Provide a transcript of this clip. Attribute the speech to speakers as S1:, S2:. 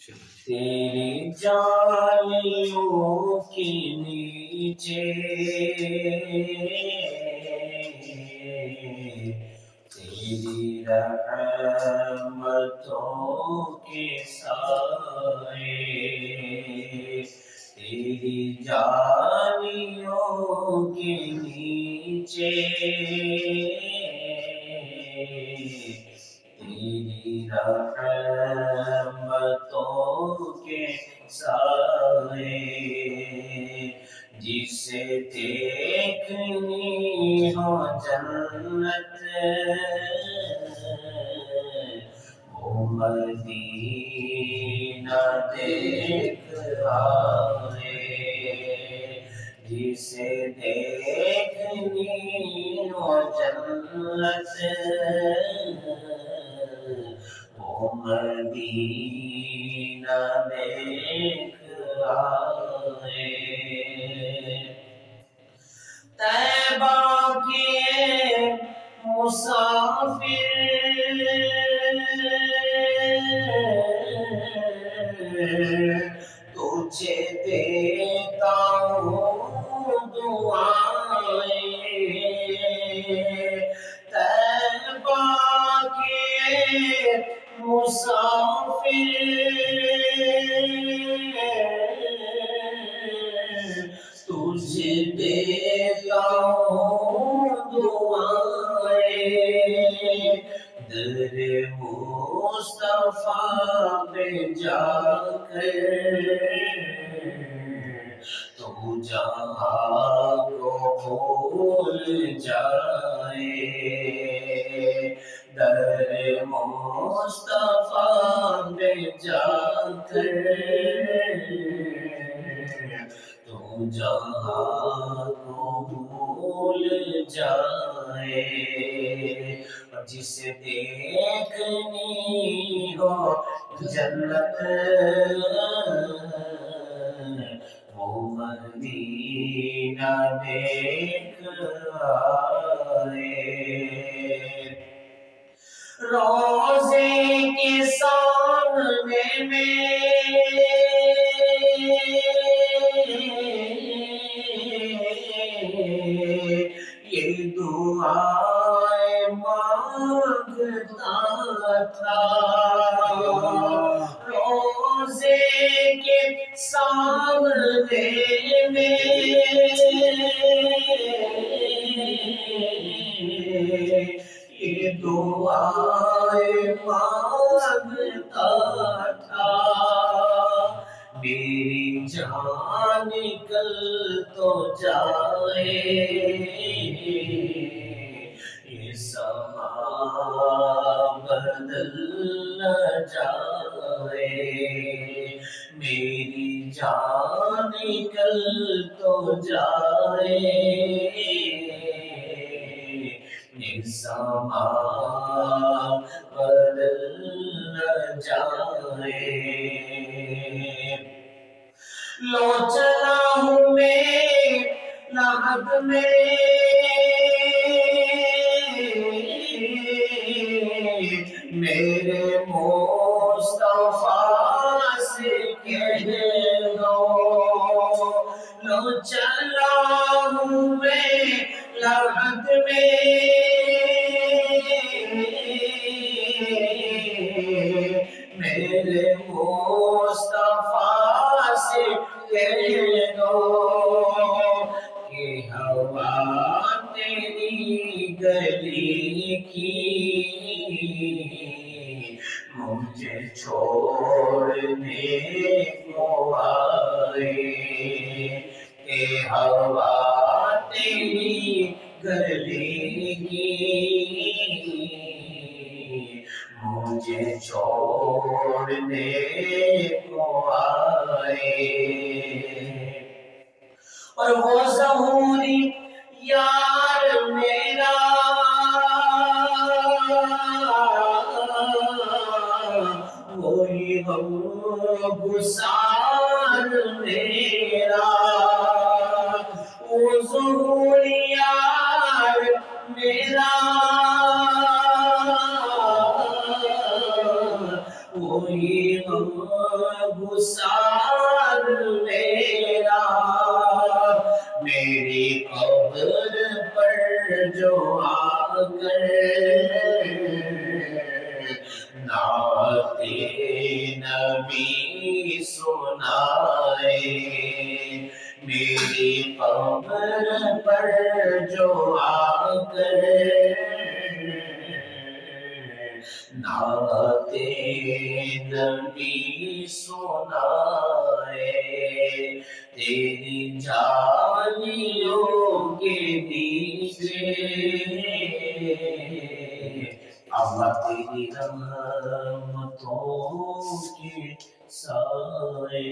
S1: تیری جالیوں کے نیچے تیری رحمتوں کے سائے، تیری جالیوں کے نیچے تیری رحمتوں کے سائے، جسے دیکھنی ہو جنت وہ مدینہ دیکھ آئے، جسے دیکھنی ہو جنت وہ مدینہ دیکھ آئے۔ طیبہ کے مسافر تجھے دیتا ہوں دعائیں، طیبہ کے مسافر تجھے دیتا ہوں دعائیں، در مصطفیٰ پہ جا کر تو جہاں کو بھول جائے، در مصطفیٰ پہ جا کر تو جہاں کو بھول جائے، اور جسے دیکھنی ہو جنت وہ مدینہ دیکھ آئے۔ روضے کے سامنے میں یہ دعائیں مانگتا تھا، روضے کے سامنے میں یہ دعائیں مانگتا تھا، میری جان نکل تو جائے، یہ سما بدل نہ جائے، میری جان نکل تو جائے، یہ سما بدل نہ جائے۔ لو چلا ہوں میں لحد میں میرے مصطفیٰ سے کہہ دو، لو چلا ہوں میں لحد میں میرے مصطفیٰ سے کہہ دو کہ ہوا تیری گلی کی مجھے چھوڑنے کو آئے، کہ ہوا تیری گلی کی مجھے چھوڑنے کو آئے، اور وہ ظہوری یار میرا وہی غم گسار میرا، وہ ظہوری یار میرا وہی گسار میرا میری قبر پر جو آ کر نعت نبی سنائے میری قبر پر جو آ کر نعت نبی سنائے تیری جالیوں کے نیچے اللہ تیری رحمتوں کے سائے